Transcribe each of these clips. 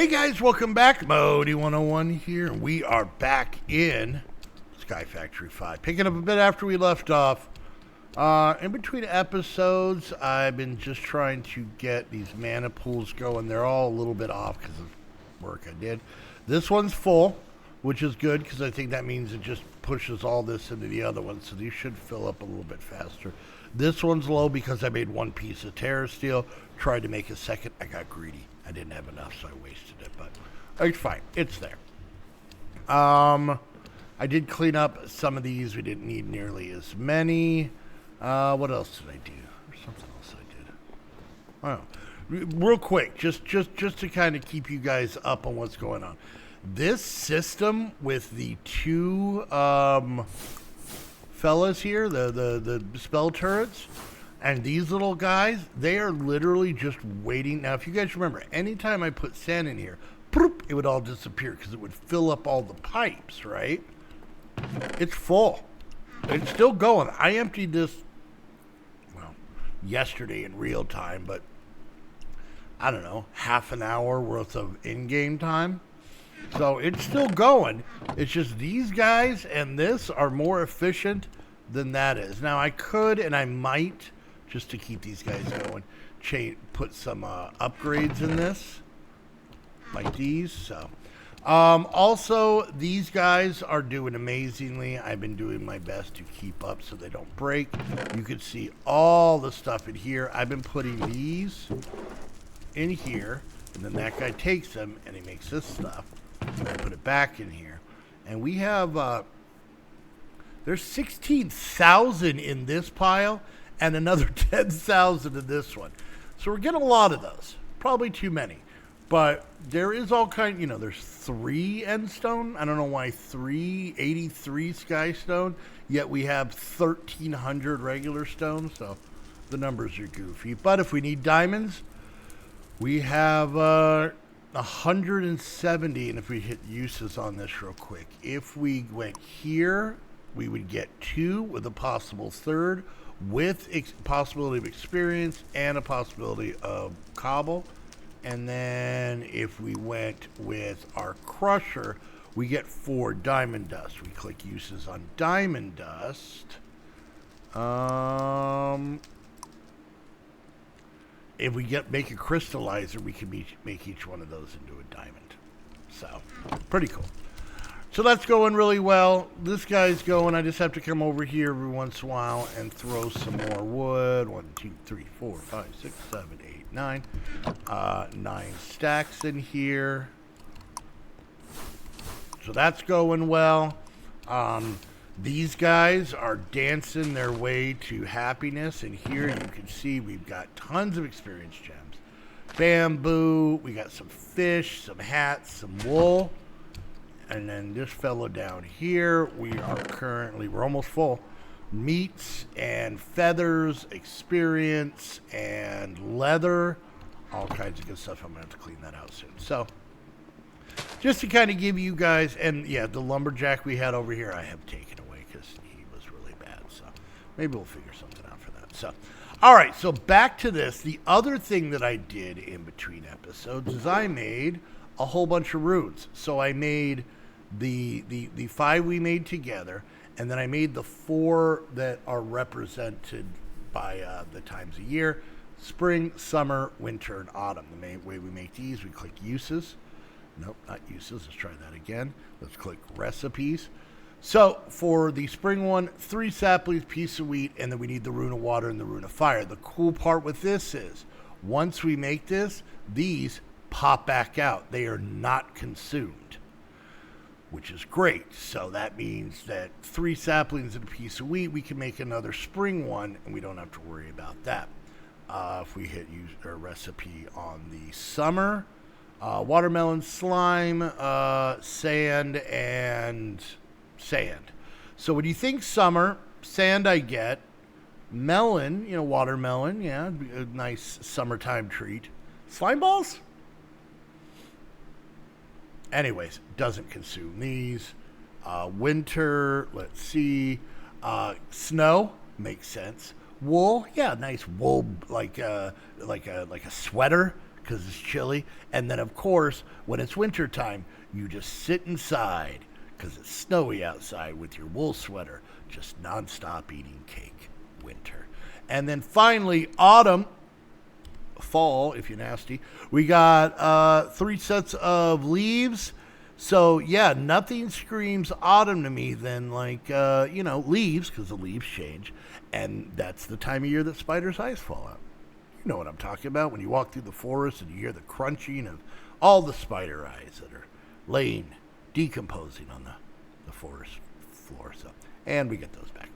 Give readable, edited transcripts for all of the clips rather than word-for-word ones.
Hey guys, welcome back. Modi 101 here. We are back in Sky Factory 5. Picking up a bit after we left off. In between episodes, I've been just trying to get these mana pools going. They're all a little bit off because of work I did. This one's full, which is good because I think that means it just pushes all this into the other one. So these should fill up a little bit faster. This one's low because I made one piece of Terra Steel. Tried to make a second. I got greedy. I didn't have enough, so I wasted it. But it's fine. It's there. I did clean up some of these. We didn't need nearly as many. What else did I do? There's something else I did. Real quick, just to kind of keep you guys up on what's going on. This system with the two fellas here, the spell turrets, and these little guys, they are literally just waiting. Now, if you guys remember, anytime I put sand in here, it would all disappear because it would fill up all the pipes, right? It's full. It's still going. I emptied this, well, yesterday in real time, but I don't know, half an hour worth of in-game time. So it's still going. It's just these guys and this are more efficient than that is. Now, I could and I might, just to keep these guys going, put some upgrades in this, like these. So, also, these guys are doing amazingly. I've been doing my best to keep up so they don't break. You can see all the stuff in here. I've been putting these in here, and then that guy takes them and he makes this stuff. And I put it back in here, and we have there's 16,000 in this pile and another 10,000 in this one. So we're getting a lot of those. Probably too many. But there is all kind, there's 3 end stone. I don't know why 83 sky stone, yet we have 1,300 regular stone. So the numbers are goofy. But if we need diamonds, we have 170. And if we hit uses on this real quick, if we went here, we would get 2 with a possible 3rd, with possibility of experience and a possibility of cobble. And then if we went with our crusher, we get 4 diamond dust. We click uses on diamond dust. If we make a crystallizer, we can make each one of those into a diamond. So, pretty cool. So that's going really well. This guy's going. I just have to come over here every once in a while and throw some more wood. 1, 2, 3, 4, 5, 6, 7, 8, 9. 9 stacks in here. So that's going well. These guys are dancing their way to happiness. And here you can see we've got tons of experience gems. Bamboo. We got some fish, some hats, some wool. And then this fellow down here, we're almost full. Meats and feathers, experience and leather, all kinds of good stuff. I'm going to have to clean that out soon. So, just to kind of give you guys, and yeah, the lumberjack we had over here, I have taken away because he was really bad. So, maybe we'll figure something out for that. So, all right, so back to this. The other thing that I did in between episodes is I made a whole bunch of runes. So I made the 5 we made together, and then I made the 4 that are represented by the times of year: spring, summer, winter, and autumn. The main way we make these, we click uses. Nope, not uses. Let's try that again. Let's click recipes. So for the spring one, 3 saplings, piece of wheat, and then we need the rune of water and the rune of fire. The cool part with this is once we make this, these pop back out. They are not consumed, which is great. So that means that 3 saplings and a piece of wheat, we can make another spring one, and we don't have to worry about that. If we hit use our recipe on the summer, watermelon, slime, sand, and sand. So when you think summer, sand I get, melon, watermelon, yeah, a nice summertime treat. Slime balls? Anyways, doesn't consume these. Winter, let's see. Snow makes sense. Wool, yeah, nice wool, like a sweater because it's chilly. And then, of course, when it's wintertime, you just sit inside because it's snowy outside with your wool sweater, just nonstop eating cake. Winter. And then finally, autumn, fall, if you're nasty. We got 3 sets of leaves. So, yeah, nothing screams autumn to me than, like, leaves, because the leaves change. And that's the time of year that spiders' eyes fall out. You know what I'm talking about when you walk through the forest and you hear the crunching of all the spider eyes that are laying, decomposing on the forest floor. So, and we get those back.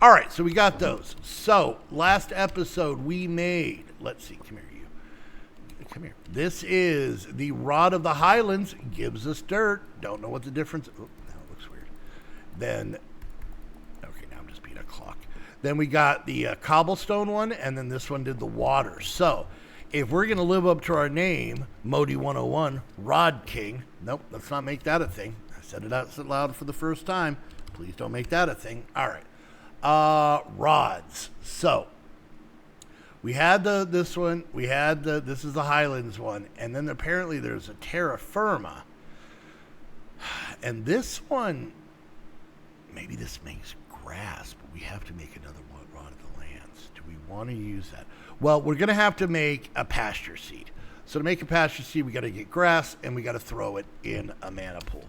All right, so we got those. So, last episode we made, let's see, come here, you. Come here. This is the Rod of the Highlands, gives us dirt. Don't know what the difference, oh, now it looks weird. Then, okay, now I'm just being a clock. Then we got the cobblestone one, and then this one did the water. So, if we're going to live up to our name, Modi 101, Rod King, nope, let's not make that a thing. I said it out loud for the first time. Please don't make that a thing. All right. Rods. So we had this one, this is the Highlands one, and then apparently there's a terra firma. And this one, maybe this makes grass, but we have to make another one, Rod of the Lands. Do we want to use that? Well, we're going to have to make a pasture seed. So to make a pasture seed, we got to get grass and we got to throw it in a mana pool.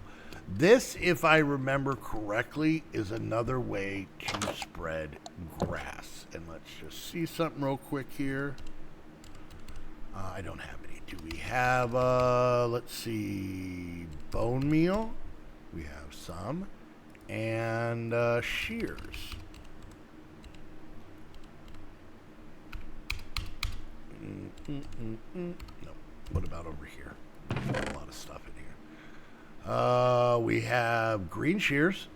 This, if I remember correctly, is another way to spread grass. And let's just see something real quick here. I don't have any. Do we have, let's see, bone meal? We have some. And shears. No. What about over here? A lot of stuff in here. We have green shears.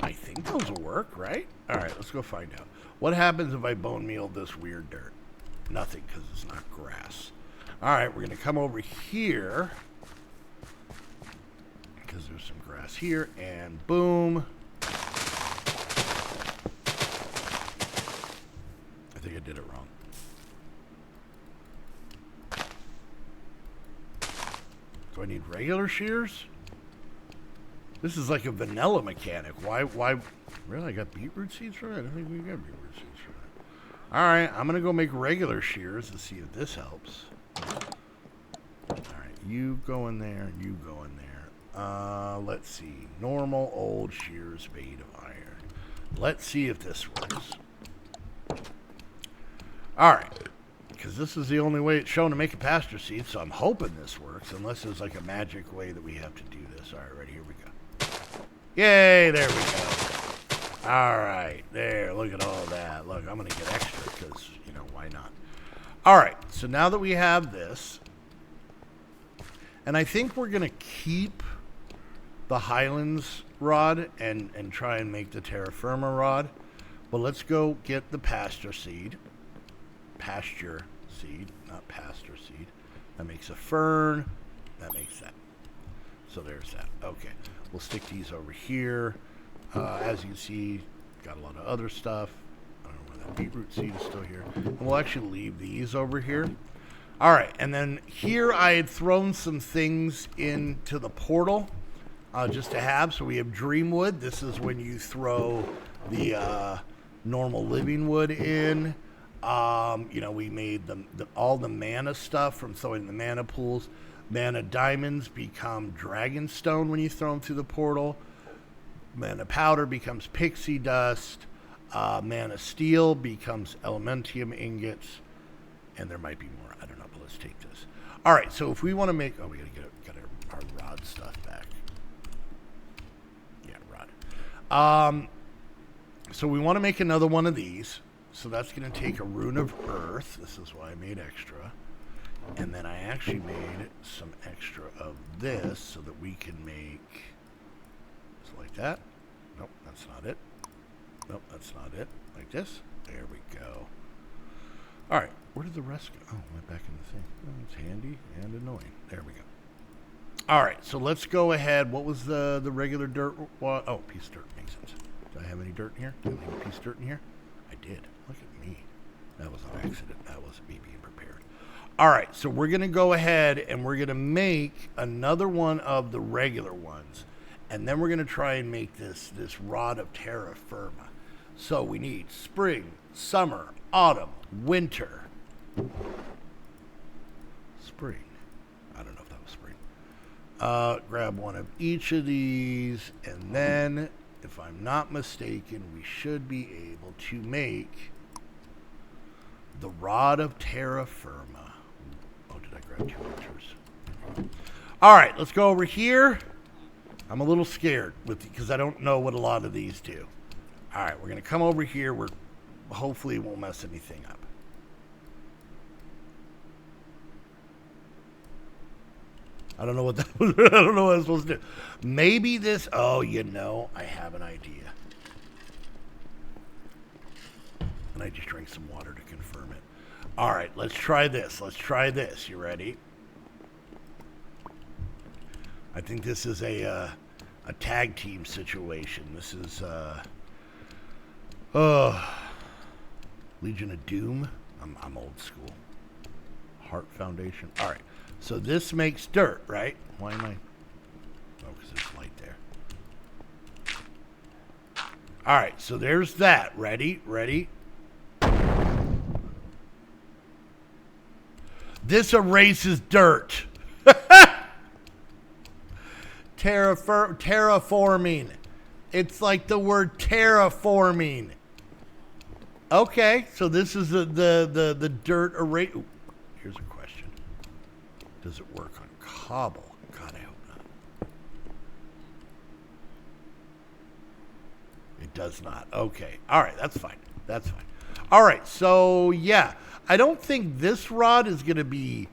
I think those will work, right? All right, let's go find out. What happens if I bone meal this weird dirt? Nothing, because it's not grass. All right, we're going to come over here, because there's some grass here, and boom. I think I did it wrong. Do I need regular shears? This is like a vanilla mechanic. Why? Really? I got beetroot seeds for that? I don't think we got beetroot seeds for that. All right, I'm going to go make regular shears and see if this helps. All right, you go in there, and you go in there. Let's see. Normal old shears made of iron. Let's see if this works. All right. Because this is the only way it's shown to make a pasture seed, so I'm hoping this works, unless there's like a magic way that we have to do this. All right, ready, here we go. Yay, there we go. All right, there, look at all that. Look, I'm going to get extra because, why not? All right, so now that we have this, and I think we're going to keep the Highlands rod and try and make the terra firma rod, but let's go get the pasture seed, not pasture seed. That makes a fern. That makes that. So there's that. Okay. We'll stick these over here. As you can see, got a lot of other stuff. I don't know where that beetroot seed is still here. And we'll actually leave these over here. All right. And then here I had thrown some things into the portal just to have. So we have Dreamwood. This is when you throw the normal living wood in. We made all the mana stuff from throwing the mana pools. Mana diamonds become dragonstone when you throw them through the portal. Mana powder becomes pixie dust. Mana steel becomes elementium ingots. And there might be more. I don't know, but let's take this. All right, so if we want to make... Oh, we got to get our rod stuff back. Yeah, rod. So we want to make another one of these. So that's going to take a rune of earth. This is why I made extra. And then I actually made some extra of this so that we can make... Just like that. Nope, that's not it. Nope, that's not it. Like this. There we go. All right, where did the rest go? Oh, went back in the thing. Oh, it's handy and annoying. There we go. All right, so let's go ahead. What was the regular dirt? Oh, piece of dirt. Makes sense. Do I have any dirt in here? Did I leave a piece of dirt in here? I did. Look at me. That was an accident. That wasn't me being prepared. All right, so we're going to go ahead and we're going to make another one of the regular ones. And then we're going to try and make this rod of terra firma. So we need spring, summer, autumn, winter. Spring. I don't know if that was spring. Grab one of each of these. And then, if I'm not mistaken, we should be able to make the rod of terra firma. Oh, did I grab 2 pictures? All right, let's go over here. I'm a little scared because I don't know what a lot of these do. All right, we're going to come over here. Hopefully it won't mess anything up. I don't know what that was. I don't know what I'm supposed to do. Maybe this. Oh, I have an idea. And I just drank some water to confirm it. All right, let's try this. You ready? I think this is a tag team situation. This is Legion of Doom. I'm old school. Heart Foundation. All right. So this makes dirt, right? Why am I? Oh, because there's light there. All right. So there's that. Ready? This erases dirt. Terraforming. It's like the word terraforming. Okay, so this is the dirt erase. Here's a question. Does it work on cobble? God, I hope not. It does not. Okay. All right, that's fine. All right, so yeah. I don't think this rod is going to be,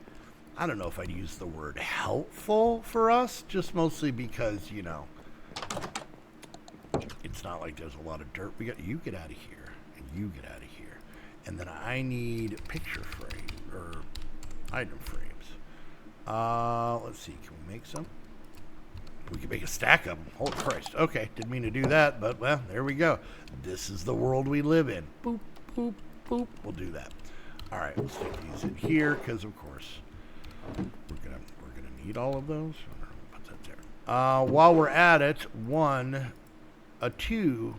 I don't know if I'd use the word helpful for us, just mostly because, it's not like there's a lot of dirt. You get out of here, and you get out of here. And then I need picture frame, or item frames. Let's see, can we make some? We can make a stack of them. Holy Christ. Okay, didn't mean to do that, but, well, there we go. This is the world we live in. Boop, boop, boop. We'll do that. All right, we'll stick these in here because, of course, we're gonna need all of those. Put that there. While we're at it, 1, a 2,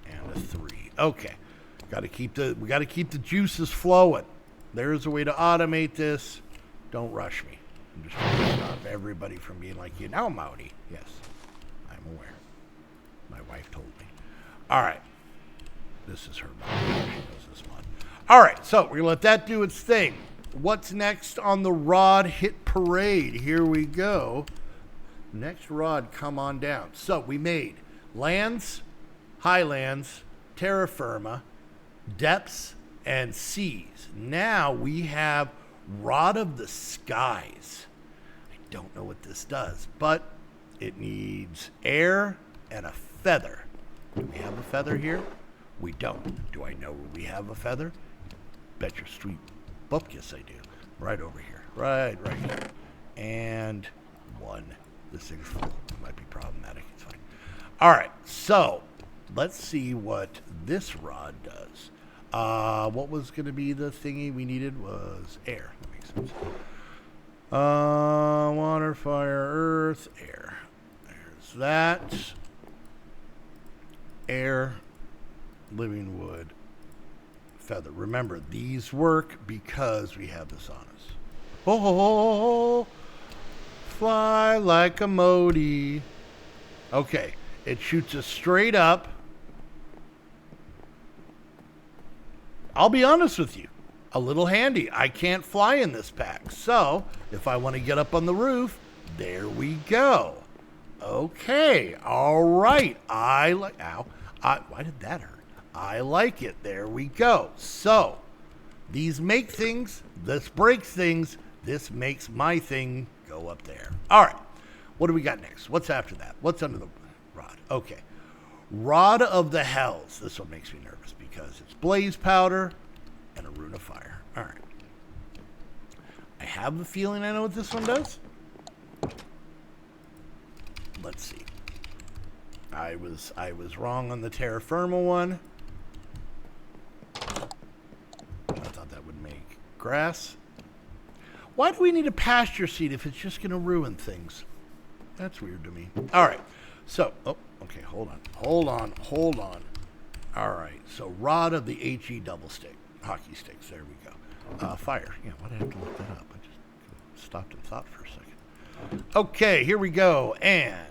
and a 3. Okay, we got to keep the juices flowing. There's a way to automate this. Don't rush me. I'm just trying to stop everybody from being like, Mouty. Yes, I'm aware. My wife told me. All right, this is her mod. She knows this mod. All right, so we're going to let that do its thing. What's next on the rod hit parade? Here we go. Next rod, come on down. So we made lands, highlands, terra firma, depths, and seas. Now we have rod of the skies. I don't know what this does, but it needs air and a feather. Do we have a feather here? We don't. Do I know we have a feather? Bet your sweet bupkis I do. Right over here. Right here. And 1. This thing's full. It might be problematic. It's fine. All right. So let's see what this rod does. What was going to be the thingy we needed was air. That makes sense. Water, fire, earth, air. There's that. Air, living wood, feather. Remember, these work because we have this on us. Oh, fly like a modi. Okay, it shoots us straight up. I'll be honest with you, a little handy. I can't fly in this pack, so if I want to get up on the roof, there we go. Okay, all right. Ow. Why did that hurt? I like it. There we go. So, these make things. This breaks things. This makes my thing go up there. All right. What do we got next? What's after that? What's under the rod? Okay. Rod of the Hells. This one makes me nervous because it's blaze powder and a rune of fire. All right. I have the feeling I know what this one does. Let's see. I was wrong on the terra firma one. I thought that would make grass. Why do we need a pasture seat if it's just going to ruin things? That's weird to me. All right. So, oh, okay, hold on. All right. So, rod of the HE double stick. Hockey sticks. There we go. Fire. Yeah, why did I have to look that up? I just stopped and thought for a second. Okay, here we go. And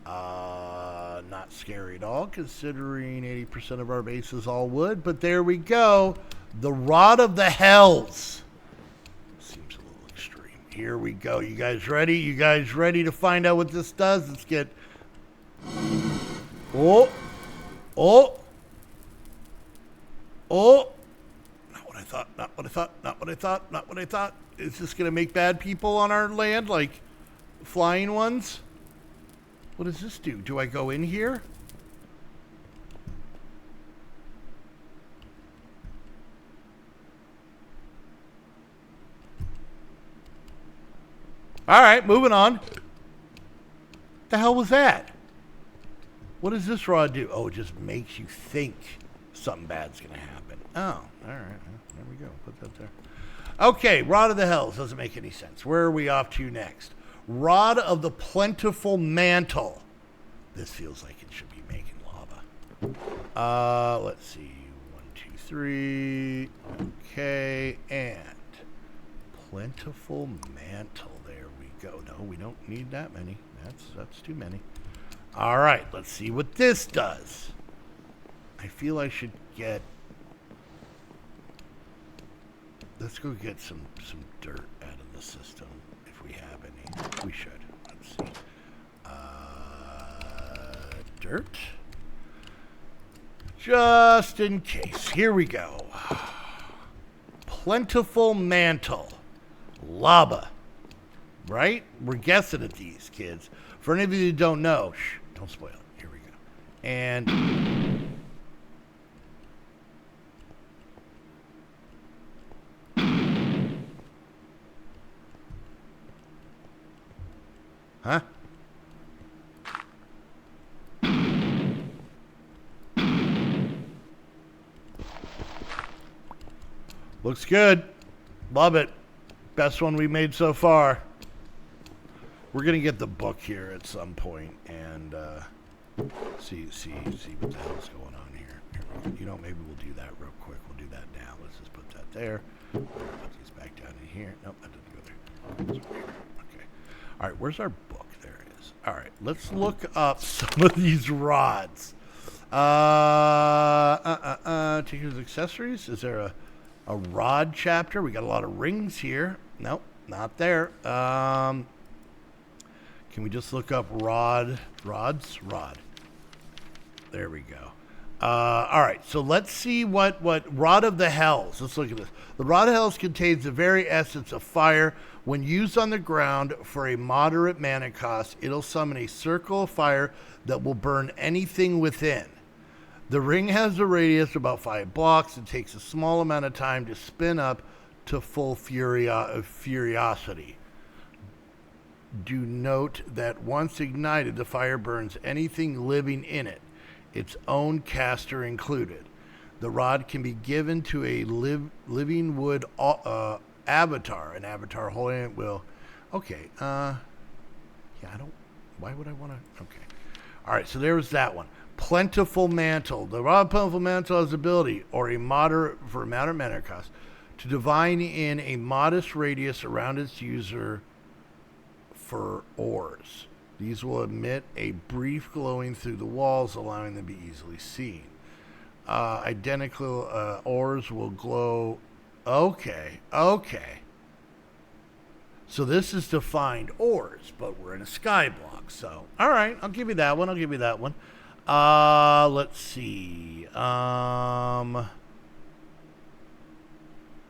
not scary at all, considering 80% of our base is all wood. But there we go. The Rod of the Hells. Seems a little extreme. Here we go. You guys ready? You guys ready to find out what this does? Let's get... Oh. Not what I thought. Is this going to make bad people on our land, like flying ones? What does this do? Do I go in here? All right, moving on. The hell was that? What does this rod do? Oh, it just makes you think something bad's going to happen. Oh, all right. There we go. Put that there. Okay, Rod of the Hells. Doesn't make any sense. Where are we off to next? Rod of the Plentiful Mantle. This feels like it should be making lava. Let's see. 1, 2, 3. Okay, and Plentiful Mantle. There we go. No, we don't need that many. That's too many. All right, let's see what this does. I feel I should get... Let's go get some dirt out of the system, if we have any. We should. Let's see. Dirt. Just in case. Here we go. Plentiful Mantle. Lava. Right? We're guessing at these, kids. For any of you who don't know, shh, don't spoil it. Here we go. And... Huh? Looks good. Love it. Best one we made so far. We're going to get the book here at some point and see what the hell's going on here. You know, maybe we'll do that real quick. We'll do that now. Let's just put that there. Put these back down in here. Nope, that didn't go there. Okay. All right, where's our book? There it is. All right, let's look up some of these rods. Tinker's accessories. Is there a rod chapter? We got a lot of rings here. Nope, not there. Can we just look up rods? Rod. There we go. All right, so let's see what Rod of the Hells. Let's look at this. The Rod of Hells contains the very essence of fire. When used on the ground for a moderate mana cost, it'll summon a circle of fire that will burn anything within. The ring has a radius of about 5 blocks. It takes a small amount of time to spin up to full furiosity. Do note that once ignited, the fire burns anything living in it, its own caster included. The rod can be given to a living wood avatar. An avatar holding it will... Okay, yeah, I don't... Why would I want to... Okay. All right, so there's that one. Plentiful Mantle. The Rod of Plentiful Mantle has the ability, or a moderate mana cost, to divine in a modest radius around its user for ores. These will emit a brief glowing through the walls, allowing them to be easily seen. Identical ores will glow. Okay. So this is to find ores, but we're in a sky block. So, all right, I'll give you that one. Let's see. I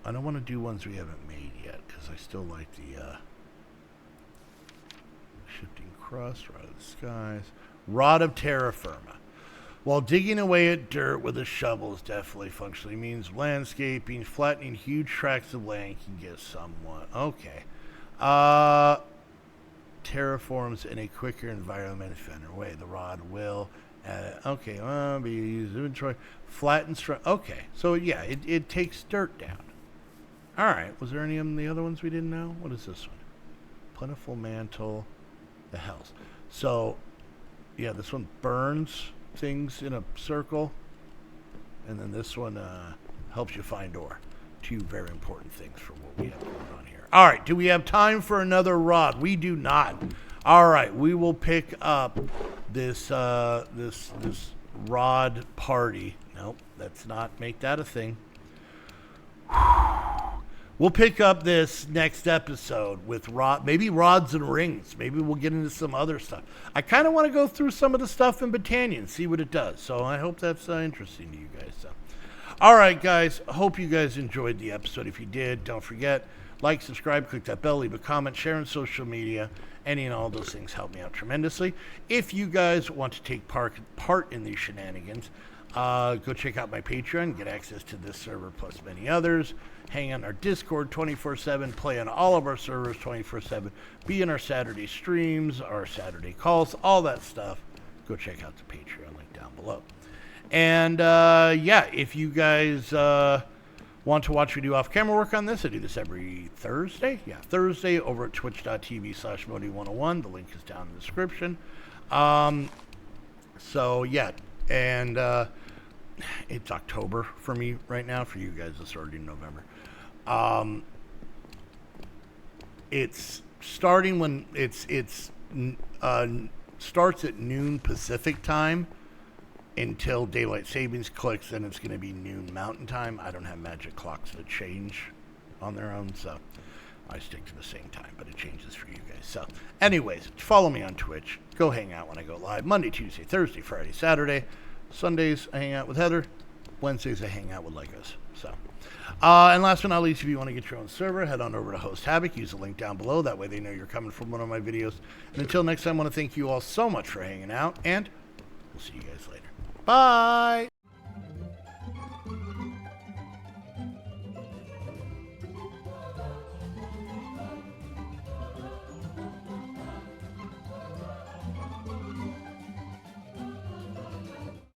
don't want to do ones we haven't made yet because I still like the shifting crust, Rod of the Skies, Rod of Terra Firma. While digging away at dirt with a shovel is definitely functionally means landscaping, flattening huge tracts of land can get somewhat okay. Terraforms in a quicker environment-friendly way. The rod will be used inventory, flatten, okay. So yeah, it takes dirt down. All right. Was there any of the other ones we didn't know? What is this one? Plentiful Mantle, the Hells. So, yeah, this one burns things in a circle. And then this one helps you find ore. Two very important things for what we have going on here. All right. Do we have time for another rod? We do not. All right. We will pick up this this rod party. Nope. Let's not make that a thing. We'll pick up this next episode with maybe rods and rings. Maybe we'll get into some other stuff. I kind of want to go through some of the stuff in Botania and see what it does. So I hope that's interesting to you guys. So, all right, guys. Hope you guys enjoyed the episode. If you did, don't forget, like, subscribe, click that bell, leave a comment, share on social media. Any and all those things help me out tremendously. If you guys want to take part in these shenanigans, go check out my Patreon, get access to this server plus many others. Hang on our Discord 24/7, play on all of our servers 24/7, be in our Saturday streams, our Saturday calls, all that stuff. Go check out the Patreon link down below. And yeah, if you guys want to watch me do off-camera work on this, I do this every Thursday. Yeah, Thursday over at twitch.tv/Modi101. The link is down in the description. So yeah, and it's October for me right now. For you guys, it's already November. It's starting when it's starts at noon Pacific time until daylight savings clicks, and it's going to be noon Mountain time. I don't have magic clocks that change on their own, so I stick to the same time, but it changes for you guys. So anyways, follow me on Twitch. Go hang out when I go live. Monday, Tuesday, Thursday, Friday, Saturday. Sundays, I hang out with Heather. Wednesdays, I hang out with Legos. So, and last but not least, if you want to get your own server, head on over to Host Havoc. Use the link down below. That way they know you're coming from one of my videos. And until next time, I want to thank you all so much for hanging out, and we'll see you guys later. Bye!